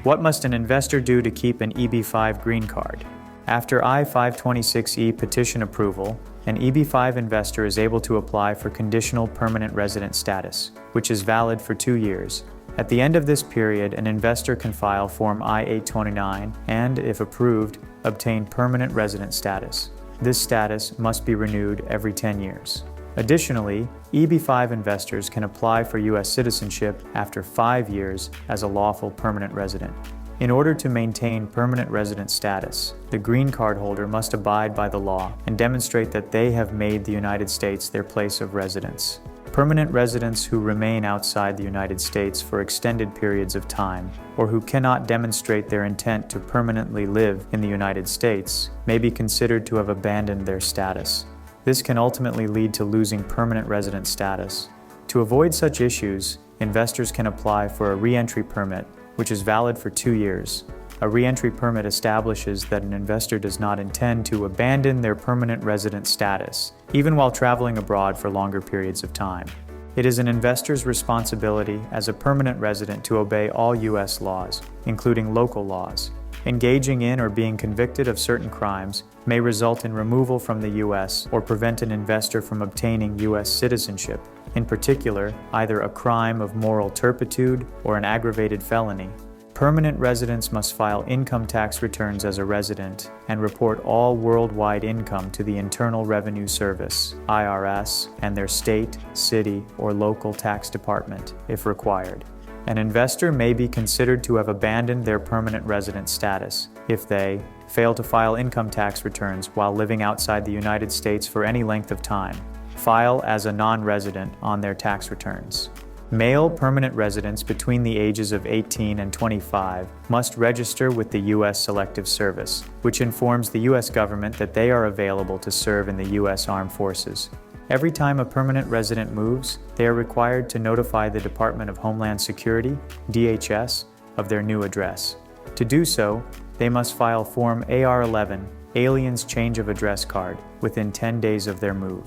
What must an investor do to keep an EB-5 green card? After I-526E petition approval, an EB-5 investor is able to apply for conditional permanent resident status, which is valid for 2 years. At the end of this period, an investor can file Form I-829 and, if approved, obtain permanent resident status. This status must be renewed every 10 years. Additionally, EB-5 investors can apply for U.S. citizenship after 5 years as a lawful permanent resident. In order to maintain permanent resident status, the green card holder must abide by the law and demonstrate that they have made the United States their place of residence. Permanent residents who remain outside the United States for extended periods of time, or who cannot demonstrate their intent to permanently live in the United States, may be considered to have abandoned their status. This can ultimately lead to losing permanent resident status. To avoid such issues, investors can apply for a re-entry permit, which is valid for 2 years. A re-entry permit establishes that an investor does not intend to abandon their permanent resident status, even while traveling abroad for longer periods of time. It is an investor's responsibility as a permanent resident to obey all U.S. laws, including local laws. Engaging in or being convicted of certain crimes may result in removal from the U.S. or prevent an investor from obtaining U.S. citizenship, in particular, either a crime of moral turpitude or an aggravated felony. Permanent residents must file income tax returns as a resident and report all worldwide income to the Internal Revenue Service, IRS, and their state, city, or local tax department, if required. An investor may be considered to have abandoned their permanent resident status if they fail to file income tax returns while living outside the United States for any length of time, file as a non-resident on their tax returns. Male permanent residents between the ages of 18 and 25 must register with the U.S. Selective Service, which informs the U.S. government that they are available to serve in the U.S. Armed Forces. Every time a permanent resident moves, they are required to notify the Department of Homeland Security, DHS, of their new address. To do so, they must file Form AR-11, Alien's Change of Address Card, within 10 days of their move.